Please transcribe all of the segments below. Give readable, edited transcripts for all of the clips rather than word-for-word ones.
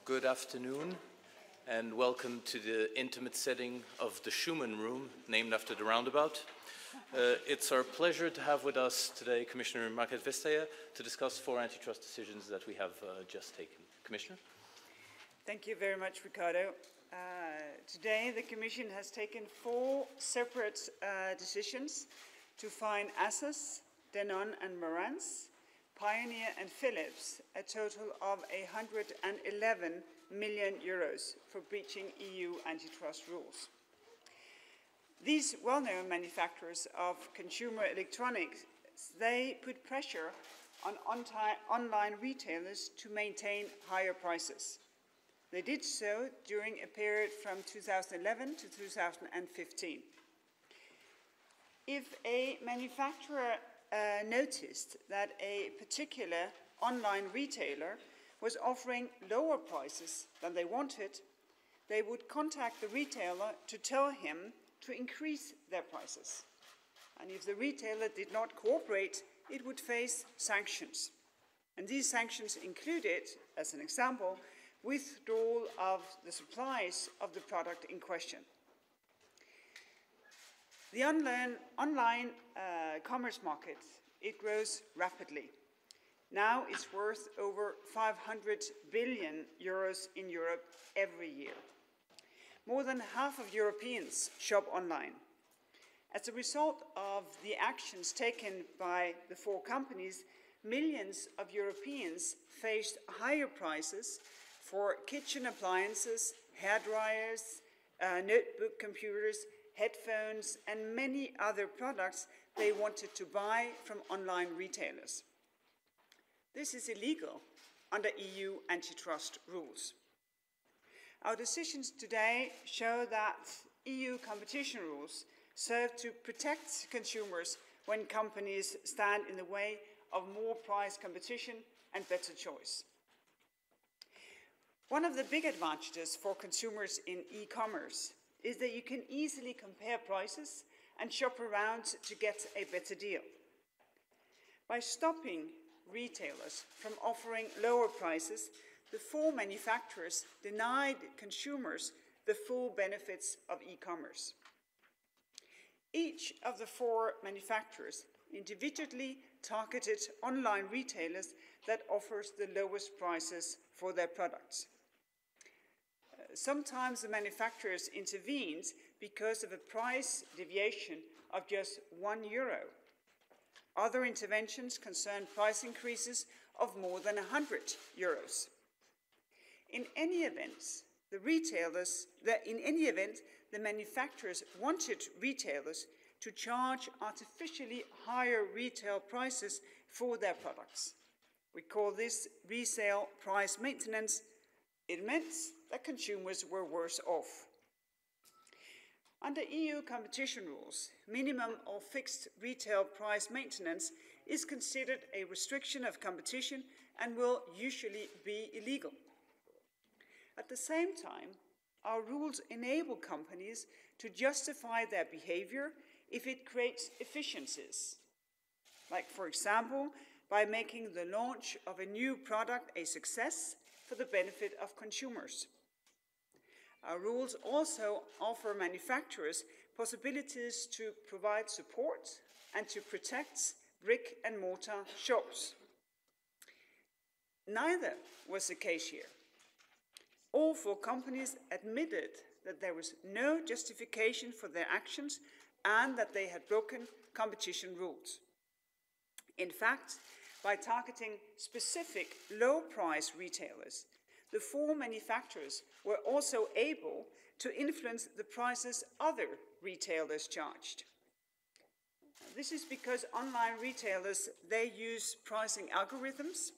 Good afternoon, and welcome to the intimate setting of the Schumann Room, named after the roundabout. It's our pleasure to have with us today Commissioner Margrethe Vestager to discuss 4 antitrust decisions that we have just taken. Commissioner? Thank you very much, Ricardo. Today, the Commission has taken 4 separate decisions to fine Asus, Denon Marantz, Pioneer and Philips a total of 111 million euros for breaching EU antitrust rules. These well-known manufacturers of consumer electronics, they put pressure on online retailers to maintain higher prices. They did so during a period from 2011 to 2015. If a manufacturer noticed that a particular online retailer was offering lower prices than they wanted, they would contact the retailer to tell him to increase their prices. And if the retailer did not cooperate, it would face sanctions. And these sanctions included, as an example, withdrawal of the supplies of the product in question. The online commerce market, it grows rapidly. Now it's worth over 500 billion euros in Europe every year. More than half of Europeans shop online. As a result of the actions taken by the 4 companies, millions of Europeans faced higher prices for kitchen appliances, hairdryers, notebook computers, headphones, and many other products they wanted to buy from online retailers. This is illegal under EU antitrust rules. Our decisions today show that EU competition rules serve to protect consumers when companies stand in the way of more price competition and better choice. One of the big advantages for consumers in e-commerce is that you can easily compare prices and shop around to get a better deal. By stopping retailers from offering lower prices, the 4 manufacturers denied consumers the full benefits of e-commerce. Each of the 4 manufacturers individually targeted online retailers that offers the lowest prices for their products. Sometimes the manufacturers intervened because of a price deviation of just €1. Other interventions concerned price increases of more than €100. In any event, the manufacturers wanted retailers to charge artificially higher retail prices for their products. We call this resale price maintenance. It meant that consumers were worse off. Under EU competition rules, minimum or fixed retail price maintenance is considered a restriction of competition and will usually be illegal. At the same time, our rules enable companies to justify their behavior if it creates efficiencies, like, for example, by making the launch of a new product a success for the benefit of consumers. Our rules also offer manufacturers possibilities to provide support and to protect brick-and-mortar shops. Neither was the case here. All 4 companies admitted that there was no justification for their actions and that they had broken competition rules. In fact, by targeting specific low-price retailers, the 4 manufacturers were also able to influence the prices other retailers charged. This is because online retailers, they use pricing algorithms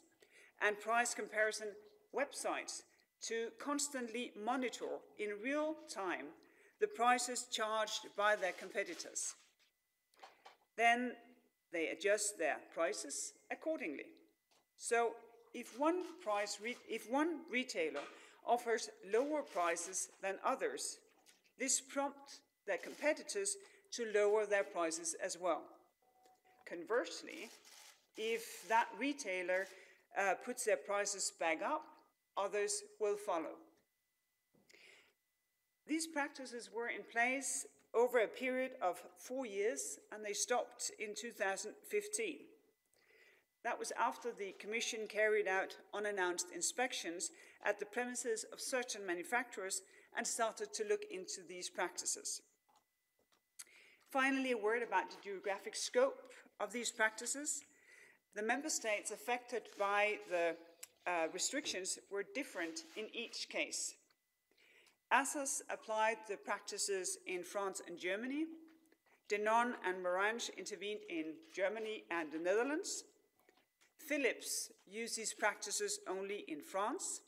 and price comparison websites to constantly monitor in real time the prices charged by their competitors. Then they adjust their prices accordingly. So if one retailer offers lower prices than others, this prompts their competitors to lower their prices as well. Conversely, if that retailer puts their prices back up, others will follow. These practices were in place over a period of 4 years, and they stopped in 2015. That was after the Commission carried out unannounced inspections at the premises of certain manufacturers and started to look into these practices. Finally, a word about the geographic scope of these practices. The member states affected by the restrictions were different in each case. Asus applied the practices in France and Germany. Denon and Marantz intervened in Germany and the Netherlands. Philips used these practices only in France.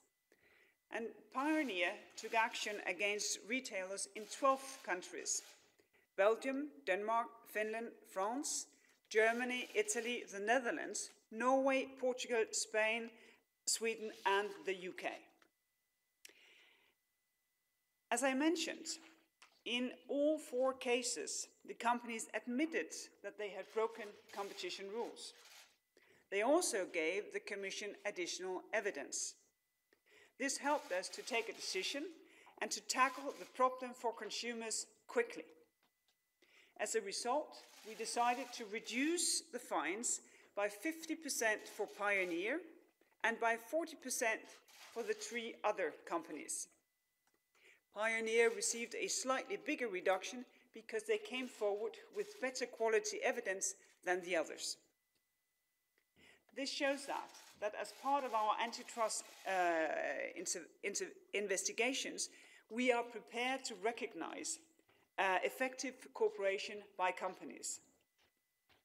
And Pioneer took action against retailers in 12 countries: Belgium, Denmark, Finland, France, Germany, Italy, the Netherlands, Norway, Portugal, Spain, Sweden, and the UK. As I mentioned, in all 4 cases, the companies admitted that they had broken competition rules. They also gave the Commission additional evidence. This helped us to take a decision and to tackle the problem for consumers quickly. As a result, we decided to reduce the fines by 50% for Pioneer and by 40% for the 3 other companies. Pioneer received a slightly bigger reduction because they came forward with better quality evidence than the others. This shows that as part of our antitrust investigations, we are prepared to recognize effective cooperation by companies.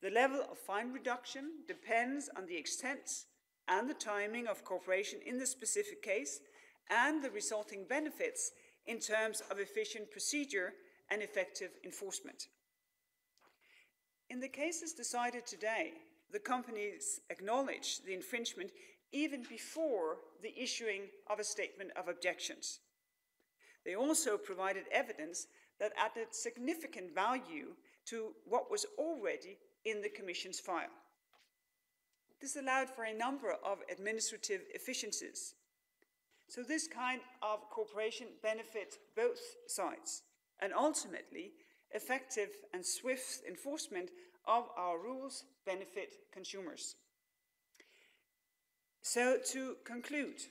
The level of fine reduction depends on the extent and the timing of cooperation in the specific case and the resulting benefits in terms of efficient procedure and effective enforcement. In the cases decided today, the companies acknowledged the infringement even before the issuing of a statement of objections. They also provided evidence that added significant value to what was already in the Commission's file. This allowed for a number of administrative efficiencies. So this kind of cooperation benefits both sides, and ultimately, effective and swift enforcement of our rules benefit consumers. So to conclude,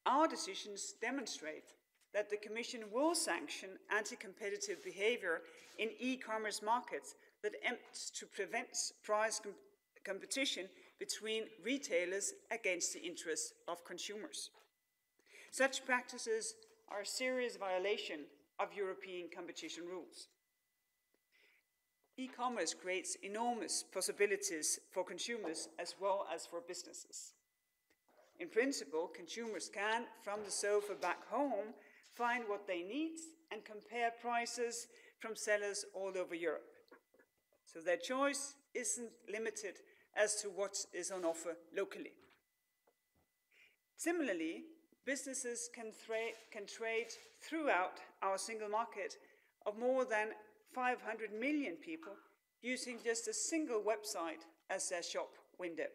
our decisions demonstrate that the Commission will sanction anti-competitive behavior in e-commerce markets that aims to prevent price competition between retailers against the interests of consumers. Such practices are a serious violation of European competition rules. E-commerce creates enormous possibilities for consumers as well as for businesses. In principle, consumers can, from the sofa back home, find what they need and compare prices from sellers all over Europe. So their choice isn't limited as to what is on offer locally. Similarly, businesses can trade throughout our single market of more than 500 million people using just a single website as their shop window.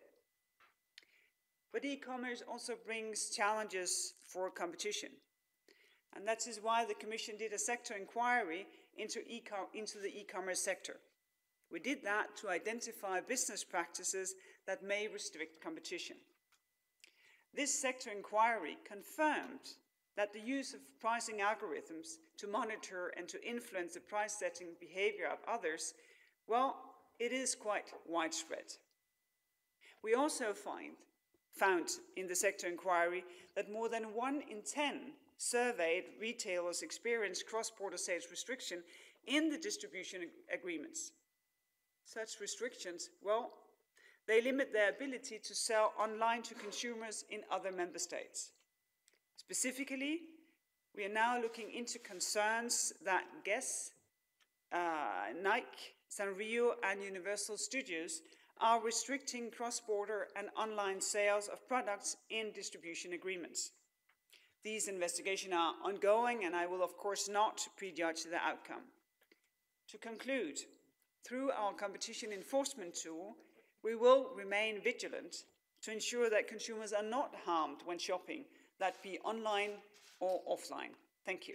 But e-commerce also brings challenges for competition. And that is why the Commission did a sector inquiry into the e-commerce sector. We did that to identify business practices that may restrict competition. This sector inquiry confirmed that the use of pricing algorithms to monitor and to influence the price-setting behavior of others, well, it is quite widespread. We also found in the sector inquiry that more than 1 in 10 surveyed retailers experienced cross-border sales restriction in the distribution agreements. Such restrictions, well, they limit their ability to sell online to consumers in other member states. Specifically, we are now looking into concerns that Guess, Nike, Sanrio, and Universal Studios are restricting cross-border and online sales of products in distribution agreements. These investigations are ongoing, and I will, of course, not prejudge the outcome. To conclude, through our competition enforcement tool, we will remain vigilant to ensure that consumers are not harmed when shopping, that be online or offline. Thank you.